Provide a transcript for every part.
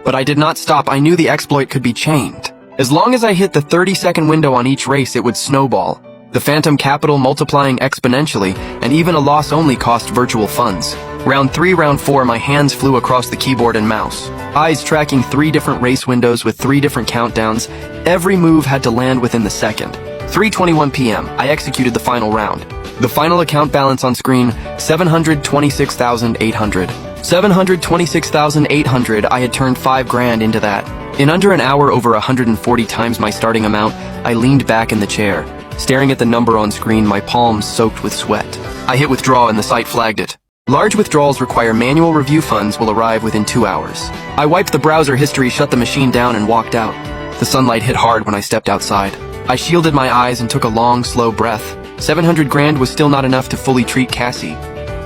But I did not stop. I knew the exploit could be chained. As long as I hit the 30-second window on each race, it would snowball. The phantom capital multiplying exponentially, and even a loss only cost virtual funds. Round 3, round 4, my hands flew across the keyboard and mouse. Eyes tracking 3 different race windows with 3 different countdowns. Every move had to land within the second. 3:21 p.m. I executed the final round. The final account balance on screen, 726,800. 726,800. I had turned 5 grand into that. In under an hour, over 140 times my starting amount, I leaned back in the chair. Staring at the number on screen, my palms soaked with sweat. I hit withdraw and the site flagged it. Large withdrawals require manual review. Funds will arrive within 2 hours. I wiped the browser history, shut the machine down, and walked out. The sunlight hit hard when I stepped outside. I shielded my eyes and took a long, slow breath. 700 grand was still not enough to fully treat Cassie.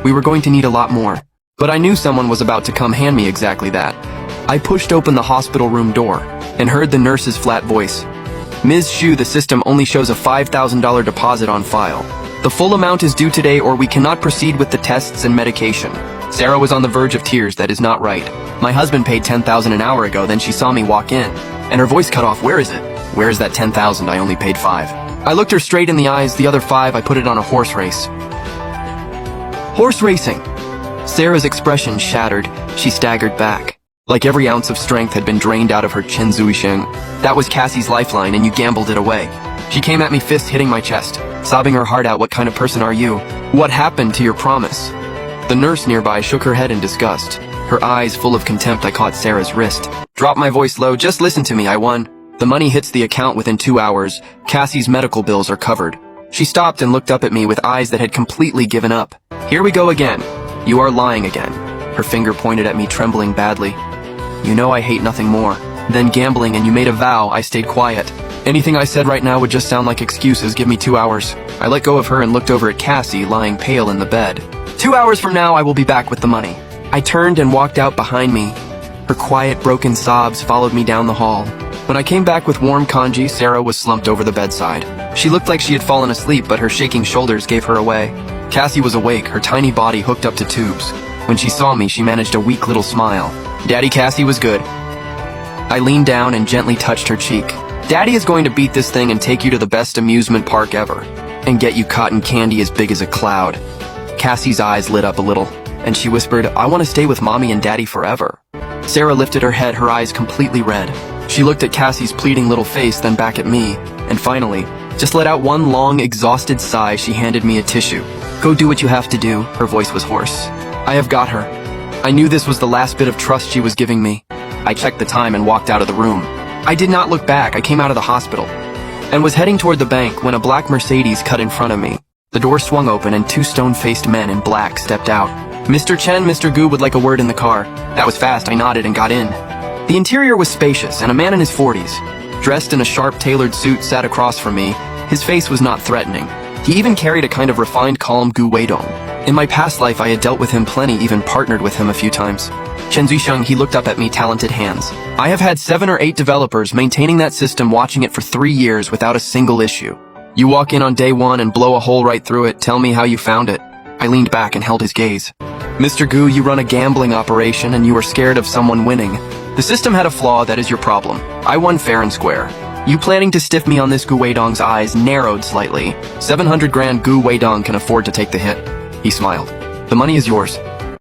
We were going to need a lot more. But I knew someone was about to come hand me exactly that. I pushed open the hospital room door and heard the nurse's flat voice. Ms. Xu, the system only shows a $5,000 deposit on file. The full amount is due today or we cannot proceed with the tests and medication. Sarah was on the verge of tears. That is not right. My husband paid $10,000 an hour ago. Then she saw me walk in and her voice cut off. Where is it? Where is that $10,000? I only paid $5. I looked her straight in the eyes. The other $5 I put it on a horse race. Horse racing. Sarah's expression shattered. She staggered back. Like every ounce of strength had been drained out of her. Chen Zuisheng. That was Cassie's lifeline and you gambled it away. She came at me, fists hitting my chest, sobbing her heart out. What kind of person are you? What happened to your promise? The nurse nearby shook her head in disgust. Her eyes full of contempt. I caught Sarah's wrist. Dropped my voice low. Just listen to me. I won. The money hits the account within 2 hours. Cassie's medical bills are covered. She stopped and looked up at me with eyes that had completely given up. Here we go again. You are lying again. Her finger pointed at me, trembling badly. You know I hate nothing more than gambling, and you made a vow. I stayed quiet. Anything I said right now would just sound like excuses. Give me 2 hours. I let go of her and looked over at Cassie, lying pale in the bed. 2 hours from now, I will be back with the money. I turned and walked out behind me. Her quiet, broken sobs followed me down the hall. When I came back with warm congee, Sarah was slumped over the bedside. She looked like she had fallen asleep, but her shaking shoulders gave her away. Cassie was awake, her tiny body hooked up to tubes. When she saw me, she managed a weak little smile. Daddy, Cassie was good. I leaned down and gently touched her cheek. Daddy is going to beat this thing and take you to the best amusement park ever, and get you cotton candy as big as a cloud. Cassie's eyes lit up a little, and she whispered, I want to stay with Mommy and Daddy forever. Sarah lifted her head, her eyes completely red. She looked at Cassie's pleading little face, then back at me, and finally, just let out one long, exhausted sigh. She handed me a tissue. Go do what you have to do. Her voice was hoarse. I have got her. I knew this was the last bit of trust she was giving me. I checked the time and walked out of the room. I did not look back. I came out of the hospital and was heading toward the bank when a black Mercedes cut in front of me. The door swung open and 2 stone-faced men in black stepped out. Mr. Chen, Mr. Gu would like a word in the car. That was fast. I nodded and got in. The interior was spacious, and a man in his 40s, dressed in a sharp tailored suit, sat across from me. His face was not threatening. He even carried a kind of refined, calm Gu Weidong. In my past life, I had dealt with him plenty, even partnered with him a few times. Chen Zuisheng, he looked up at me, talented hands. I have had 7 or 8 developers maintaining that system, watching it for 3 years without a single issue. You walk in on day 1 and blow a hole right through it. Tell me how you found it. I leaned back and held his gaze. Mr. Gu, you run a gambling operation and you were scared of someone winning. The system had a flaw. That is your problem. I won fair and square. You planning to stiff me on this? Gu Weidong's eyes narrowed slightly. 700 grand. Gu Weidong can afford to take the hit. He smiled. The money is yours.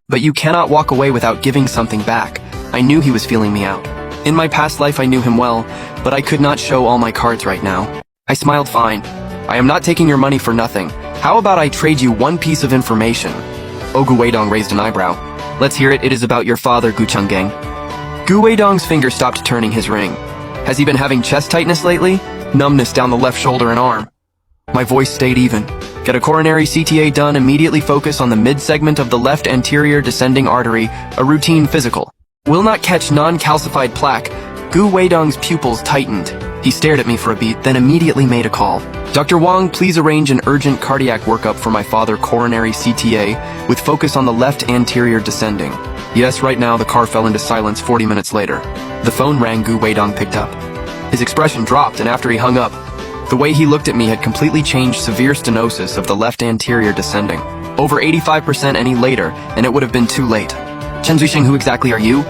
But you cannot walk away without giving something back. I knew he was feeling me out. In my past life I knew him well, but I could not show all my cards right now. I smiled. Fine. I am not taking your money for nothing. How about I trade you one piece of information? Oh, Gu Weidong raised an eyebrow. Let's hear it. It is about your father, Gu Changgang. Gu Weidong's finger stopped turning his ring. Has he been having chest tightness lately? Numbness down the left shoulder and arm. My voice stayed even. Get a coronary CTA done. Immediately focus on the mid-segment of the left anterior descending artery. A routine physical. Will not catch non-calcified plaque. Gu Weidong's pupils tightened. He stared at me for a beat, then immediately made a call. Dr. Wang, please arrange an urgent cardiac workup for my father, coronary CTA, with focus on the left anterior descending. Yes, right now. The car fell into silence. 40 minutes later. The phone rang. Gu Weidong picked up. His expression dropped, and after he hung up, the way he looked at me had completely changed. Severe stenosis of the left anterior descending. Over 85% any later, and it would have been too late. Chen Zuisheng, who exactly are you?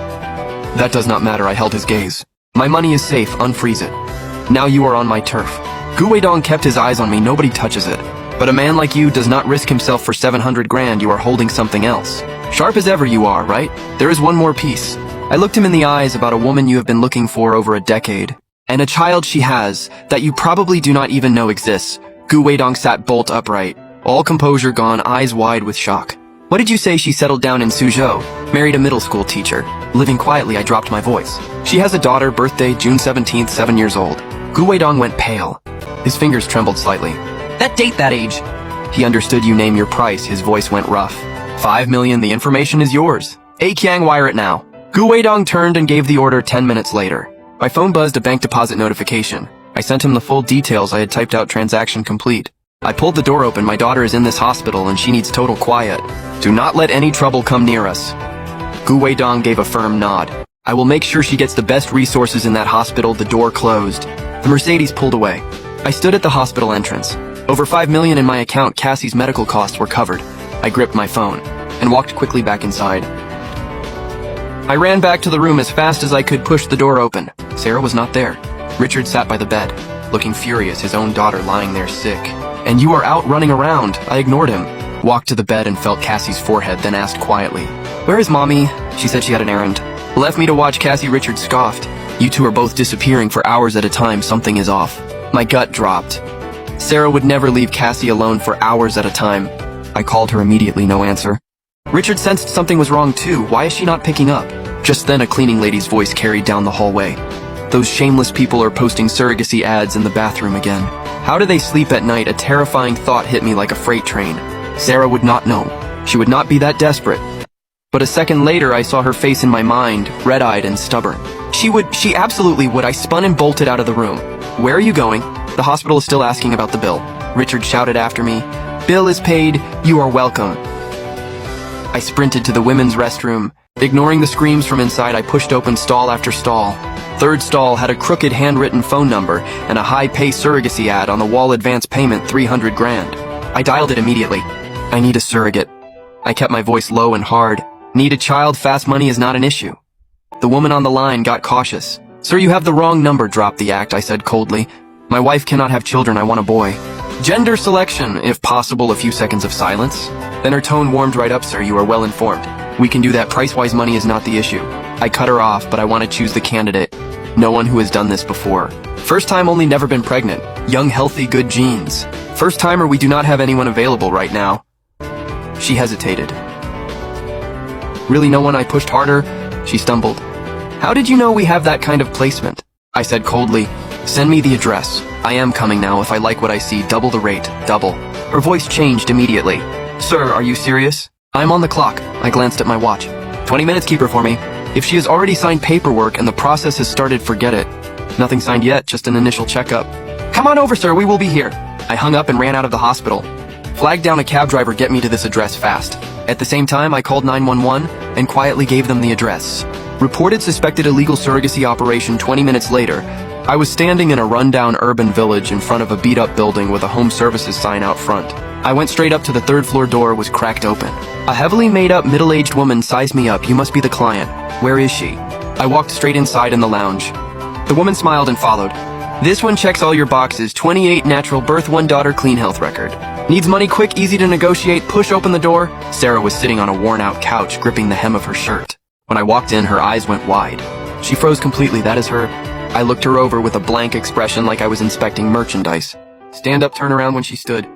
That does not matter, I held his gaze. My money is safe, unfreeze it. Now you are on my turf. Gu Weidong kept his eyes on me, nobody touches it. But a man like you does not risk himself for 700 grand, you are holding something else. Sharp as ever you are, right? There is one more piece. I looked him in the eyes about a woman you have been looking for over a decade. And a child she has, that you probably do not even know exists. Gu Weidong sat bolt upright, all composure gone, eyes wide with shock. What did you say? She settled down in Suzhou, married a middle school teacher. Living quietly, I dropped my voice. She has a daughter, birthday June 17th, 7 years old. Gu Weidong went pale. His fingers trembled slightly. That date, that age. He understood. You name your price. His voice went rough. 5 million, the information is yours. A Qiang, wire it now. Gu Weidong turned and gave the order. 10 minutes later. My phone buzzed, a bank deposit notification. I sent him the full details. I had typed out transaction complete. I pulled the door open. My daughter is in this hospital and she needs total quiet. Do not let any trouble come near us. Gu Weidong gave a firm nod. I will make sure she gets the best resources in that hospital. The door closed. The Mercedes pulled away. I stood at the hospital entrance. Over 5 million in my account. Cassie's medical costs were covered. I gripped my phone and walked quickly back inside. I ran back to the room as fast as I could, pushed the door open. Sarah was not there. Richard sat by the bed, looking furious, his own daughter lying there sick. And you are out running around. I ignored him, walked to the bed and felt Cassie's forehead, then asked quietly, "Where is Mommy?" She said she had an errand. Left me to watch Cassie. Richard scoffed. You two are both disappearing for hours at a time. Something is off. My gut dropped. Sarah would never leave Cassie alone for hours at a time. I called her immediately, no answer. Richard sensed something was wrong too. Why is she not picking up? Just then a cleaning lady's voice carried down the hallway. Those shameless people are posting surrogacy ads in the bathroom again. How do they sleep at night? A terrifying thought hit me like a freight train. Sarah would not know. She would not be that desperate. But a second later I saw her face in my mind, red-eyed and stubborn. She absolutely would. I spun and bolted out of the room. Where are you going? The hospital is still asking about the bill. Richard shouted after me. Bill is paid. You are welcome. I sprinted to the women's restroom. Ignoring the screams from inside, I pushed open stall after stall. Third stall had a crooked handwritten phone number and a high-pay surrogacy ad on the wall. Advance payment 300 grand. I dialed it immediately. I need a surrogate. I kept my voice low and hard. Need a child, fast money is not an issue. The woman on the line got cautious. Sir, you have the wrong number. Drop the act, I said coldly. My wife cannot have children, I want a boy. Gender selection, if possible. A few seconds of silence. Then her tone warmed right up. Sir, you are well informed. We can do that. Price-wise, money is not the issue. I cut her off, but I want to choose the candidate. No one who has done this before. First time only, never been pregnant. Young, healthy, good genes. First timer, we do not have anyone available right now. She hesitated. Really no one? I pushed harder. She stumbled. How did you know we have that kind of placement? I said coldly. Send me the address. I am coming now. If I like what I see, double the rate. Double. Her voice changed immediately. Sir, are you serious? I'm on the clock. I glanced at my watch. 20 minutes, keep her for me. If she has already signed paperwork and the process has started, forget it. Nothing signed yet, just an initial checkup. Come on over, sir, we will be here. I hung up and ran out of the hospital. Flagged down a cab driver, get me to this address fast. At the same time, I called 911 and quietly gave them the address. Reported suspected illegal surrogacy operation. 20 minutes later, I was standing in a rundown urban village in front of a beat-up building with a home services sign out front. I went straight up to the third floor. Door was cracked open. A heavily made-up middle-aged woman sized me up. You must be the client. Where is she? I walked straight inside in the lounge. The woman smiled and followed. This one checks all your boxes. 28, natural birth, 1 daughter, clean health record. Needs money quick, easy to negotiate. Push open the door. Sarah was sitting on a worn-out couch, gripping the hem of her shirt. When I walked in, her eyes went wide. She froze completely. That is her. I looked her over with a blank expression like I was inspecting merchandise. Stand up, turn around when she stood.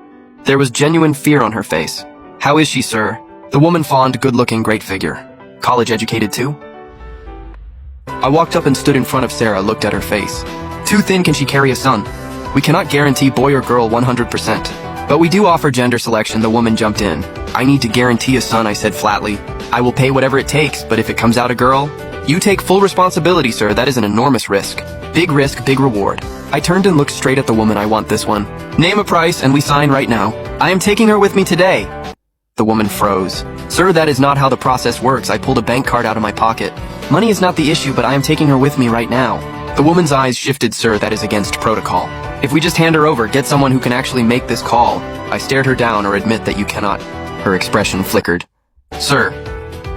There was genuine fear on her face. How is she, sir? The woman fawned, good-looking, great figure. College educated too? I walked up and stood in front of Sarah, looked at her face. Too thin, can she carry a son? We cannot guarantee boy or girl 100%. But we do offer gender selection. The woman jumped in. I need to guarantee a son, I said flatly. I will pay whatever it takes, but if it comes out a girl, you take full responsibility, sir. That is an enormous risk. Big risk, big reward. I turned and looked straight at the woman. I want this one. Name a price and we sign right now. I am taking her with me today. The woman froze. Sir, that is not how the process works. I pulled a bank card out of my pocket. Money is not the issue, but I am taking her with me right now. The woman's eyes shifted. Sir, that is against protocol. If we just hand her over, get someone who can actually make this call. I stared her down. Or admit that you cannot. Her expression flickered. Sir,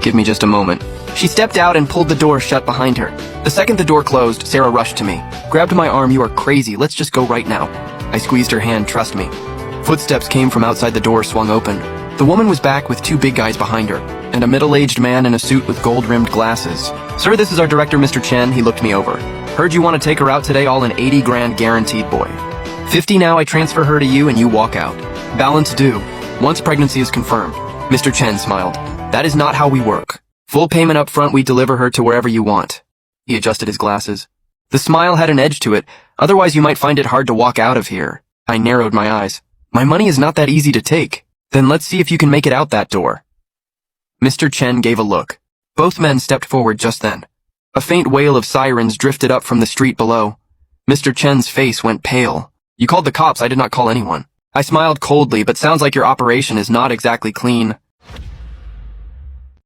give me just a moment. She stepped out and pulled the door shut behind her. The second the door closed, Sarah rushed to me. Grabbed my arm. "You are crazy. Let's just go right now." I squeezed her hand. "Trust me." Footsteps came from outside the door, swung open. The woman was back with two big guys behind her, and a middle-aged man in a suit with gold-rimmed glasses. "Sir, this is our director, Mr. Chen." He looked me over. "Heard you want to take her out today, all in 80 grand guaranteed, boy. 50 now, I transfer her to you and you walk out. Balance due, once pregnancy is confirmed." Mr. Chen smiled. "That is not how we work. Full payment up front, we deliver her to wherever you want." He adjusted his glasses. The smile had an edge to it, otherwise you might find it hard to walk out of here. I narrowed my eyes. "My money is not that easy to take. Then let's see if you can make it out that door." Mr. Chen gave a look. Both men stepped forward just then. A faint wail of sirens drifted up from the street below. Mr. Chen's face went pale. "You called the cops. I did not call anyone." I smiled coldly, "But sounds like your operation is not exactly clean."